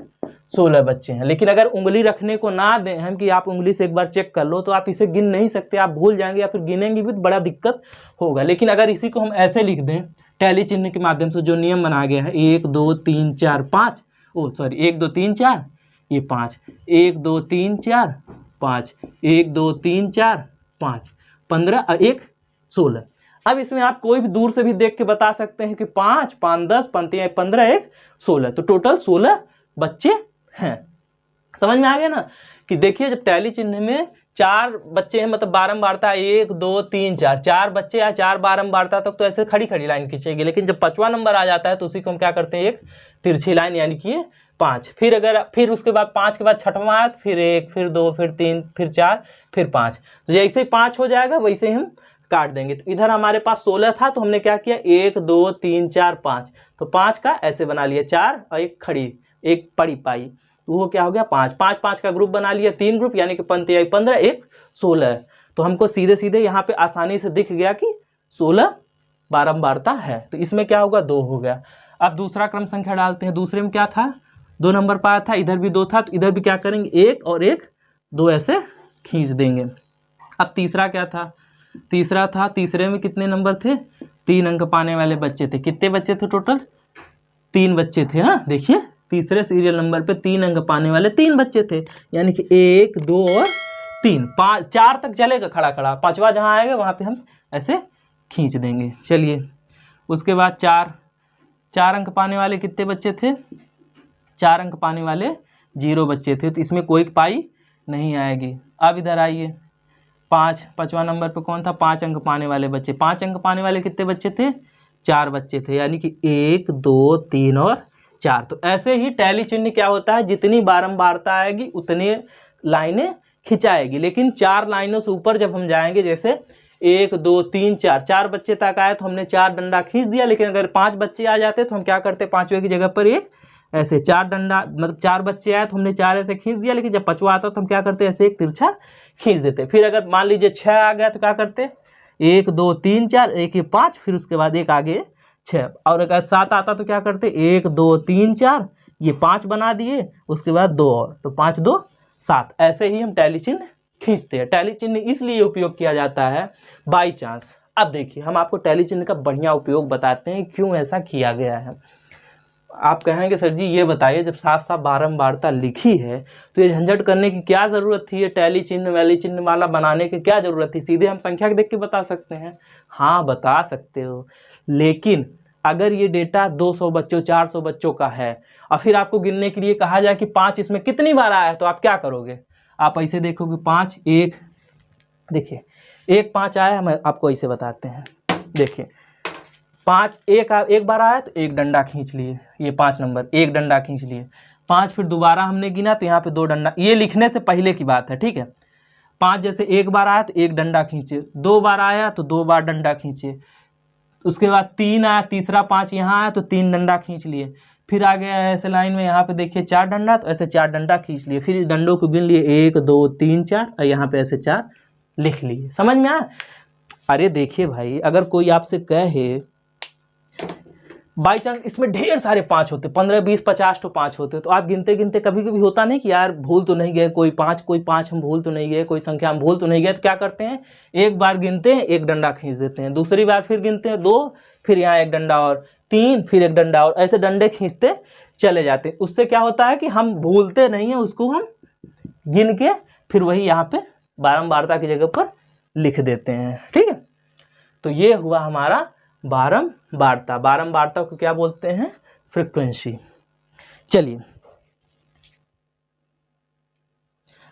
16 बच्चे हैं। लेकिन अगर उंगली रखने को ना दें हम कि आप उंगली से एक बार चेक कर लो, तो आप इसे गिन नहीं सकते, आप भूल जाएंगे या फिर गिनेंगे भी तो बड़ा दिक्कत होगा। लेकिन अगर इसी को हम ऐसे लिख दें टैली चिन्ह के माध्यम से, जो नियम बना गया है 1 2 3 4 5, 1 2 3 4 ये 5, 1 2 3 4 5, 1 2 3 4 5, 15 और 1 16। अब इसमें आप कोई भी दूर से भी देख के बता सकते हैं कि 5 5 10 15 1 16, तो टोटल 16 बच्चे हैं। समझ में आ गया ना कि देखिए जब टैली चिन्ह में 4 बच्चे हैं, मतलब बारंबारता 1 2 3 4, 4 बच्चे या 4 बारंबारता तक तो ऐसे खड़ी लाइन खींचेगी। लेकिन जब 5वां नंबर आ जाता है तो उसी को हम क्या करते हैं, एक तिरछी लाइन, यानी कि 5। फिर उसके बाद 5 के बाद 6वां आया तो फिर 1 फिर 2 फिर 3 फिर 4 फिर 5, तो जैसे ही 5 हो जाएगा वैसे ही हम काट देंगे। तो इधर हमारे पास 16 था, तो हमने क्या किया, 1 2 3 4 5, तो 5 का ऐसे बना लिया 4 और एक खड़ी एक पड़ी पाई, तो वो क्या हो गया 5, 5 5 का ग्रुप बना लिया, 3 ग्रुप, यानी कि 15 15 1 16। तो हमको सीधे सीधे यहाँ पे आसानी से दिख गया कि 16 बारंबारता है, तो इसमें क्या होगा 2 हो गया। अब दूसरा क्रम संख्या डालते हैं, दूसरे में क्या था 2 नंबर पाया था, इधर भी 2 था, तो इधर भी क्या करेंगे 1 और 1 2 ऐसे खींच देंगे। अब तीसरा क्या था, तीसरा था, तीसरे में कितने नंबर थे 3 अंक पाने वाले बच्चे थे, कितने बच्चे थे टोटल 3 बच्चे थे ना। देखिए तीसरे सीरियल नंबर पे 3 अंक पाने वाले 3 बच्चे थे, यानी कि 1 2 और 3, 5 4 तक चलेगा खड़ा खड़ा, पांचवा जहाँ आएगा वहाँ पे हम ऐसे खींच देंगे। चलिए उसके बाद 4 अंक पाने वाले कितने बच्चे थे, 4 अंक पाने वाले 0 बच्चे थे, तो इसमें कोई पाई नहीं आएगी। अब इधर आइए 5वां नंबर पे कौन था 5 अंक पाने वाले बच्चे, 5 अंक पाने वाले कितने बच्चे थे 4 बच्चे थे, यानी कि 1 2 3 और 4। तो ऐसे ही टैली चिन्ह क्या होता है, जितनी बारंबारता आएगी उतनी लाइनें खिंचाएगी, लेकिन 4 लाइनों से ऊपर जब हम जाएंगे, जैसे 1 2 3 4, 4 बच्चे तक आए तो हमने 4 डंडा खींच दिया, लेकिन अगर 5 बच्चे आ जाते तो हम क्या करते, पांचवें की जगह पर एक ऐसे 4 डंडा, मतलब 4 बच्चे आए तो हमने 4 ऐसे खींच दिया, लेकिन जब 5वां आता तो हम क्या करते, ऐसे एक तिरछा खींच देते। फिर अगर मान लीजिए 6 आ गया तो क्या करते, 1 2 3 4, 1 1 5, फिर उसके बाद एक आगे 6, और अगर 7 आता तो क्या करते 1 2 3 4, ये 5 बना दिए, उसके बाद 2 और, तो 5 2 7। ऐसे ही हम टैली चिन्ह खींचते हैं। टैली चिन्ह इसलिए उपयोग किया जाता है बाई चांस। अब देखिए हम आपको टैली चिन्ह का बढ़िया उपयोग बताते हैं, क्यों ऐसा किया गया है। आप कहेंगे सर जी ये बताइए, जब साफ साफ बारंबारता लिखी है तो ये झंझट करने की क्या ज़रूरत थी, ये टैली चिन्ह वैली चिन्ह वाला बनाने की क्या ज़रूरत थी, सीधे हम संख्या देख के बता सकते हैं। हाँ बता सकते हो, लेकिन अगर ये डेटा 200 बच्चों 400 बच्चों का है और फिर आपको गिनने के लिए कहा जाए कि 5 इसमें कितनी बार आया है, तो आप क्या करोगे, आप ऐसे देखोगे 5 1, देखिए 1 5 आया, हम आपको ऐसे बताते हैं। देखिए 5 एक बार आया तो एक डंडा खींच लिए, ये 5 नंबर एक डंडा खींच लिए। 5 फिर दोबारा हमने गिना तो यहाँ पे 2 डंडा, ये लिखने से पहले की बात है, ठीक है। 5 जैसे एक बार आया तो एक डंडा खींचे, 2 बार आया तो 2 बार डंडा खींचे, उसके बाद 3 आया, तीसरा 5 यहाँ आया तो 3 डंडा खींच लिए। फिर आ गया ऐसे लाइन में, यहाँ पे देखिए 4 डंडा, तो ऐसे 4 डंडा खींच लिए, फिर इस डंडों को गिन लिए 1 2 3 4, और यहाँ पे ऐसे 4 लिख लिए। समझ में आया। अरे देखिए भाई, अगर कोई आपसे कहे बाई चांस इसमें ढेर सारे 5 होते, 15 20 50 तो 5 होते, तो आप गिनते गिनते कभी कभी होता नहीं कि यार भूल तो नहीं गए, कोई 5 हम भूल तो नहीं गए, कोई संख्या हम भूल तो नहीं गए, तो क्या करते हैं एक बार गिनते हैं एक डंडा खींच देते हैं, दूसरी बार फिर गिनते हैं 2, फिर यहाँ एक डंडा और 3, फिर एक डंडा और, ऐसे डंडे खींचते चले जाते हैं। उससे क्या होता है कि हम भूलते नहीं हैं, उसको हम गिन के फिर वही यहाँ पे बारंबारता की जगह पर लिख देते हैं। ठीक है, तो ये हुआ हमारा बारंबारता। बारंबारता को क्या बोलते हैं, फ्रीक्वेंसी। चलिए,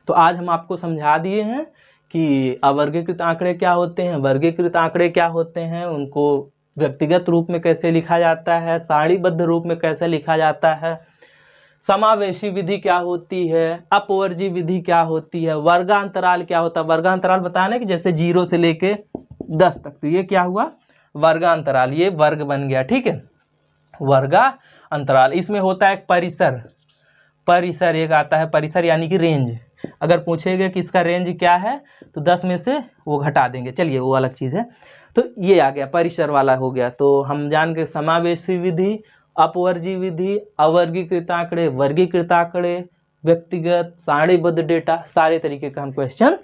तो आज हम आपको समझा दिए हैं कि अवर्गीकृत आंकड़े क्या होते हैं, वर्गीकृत आंकड़े क्या होते हैं, उनको व्यक्तिगत रूप में कैसे लिखा जाता है, सारणीबद्ध रूप में कैसे लिखा जाता है, समावेशी विधि क्या होती है, अपवर्जी विधि क्या होती है, वर्गांतराल क्या होता है। वर्गांतराल बताया ना कि जैसे 0 से लेके 10 तक, तो ये क्या हुआ वर्गांतराल, ये वर्ग बन गया। ठीक है, वर्गांतराल। इसमें होता है एक परिसर, परिसर एक आता है, परिसर यानी कि रेंज। अगर पूछेगा कि इसका रेंज क्या है तो 10 में से वो घटा देंगे, चलिए वो अलग चीज़ है। तो ये आ गया परिसर वाला हो गया। तो हम जान के समावेशी विधि, अपवर्जी विधि, अवर्गीकृत आंकड़े, वर्गीकृत आंकड़े, व्यक्तिगत, सारणीबद्ध डेटा, सारे तरीके का हम क्वेश्चन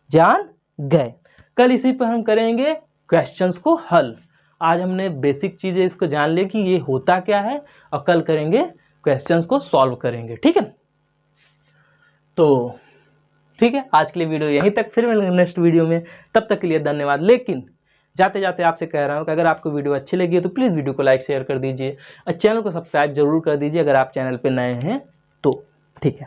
जान गए। कल इसी पर हम करेंगे क्वेश्चंस को हल। आज हमने बेसिक चीज़ें इसको जान ले कि ये होता क्या है, और कल करेंगे क्वेश्चंस को सॉल्व करेंगे। ठीक है, तो ठीक है, आज के लिए वीडियो यहीं तक, फिर मिलेंगे नेक्स्ट वीडियो में। तब तक के लिए धन्यवाद। लेकिन जाते जाते आपसे कह रहा हूँ कि अगर आपको वीडियो अच्छी लगी है तो प्लीज़ वीडियो को लाइक शेयर कर दीजिए और चैनल को सब्सक्राइब जरूर कर दीजिए अगर आप चैनल पे नए हैं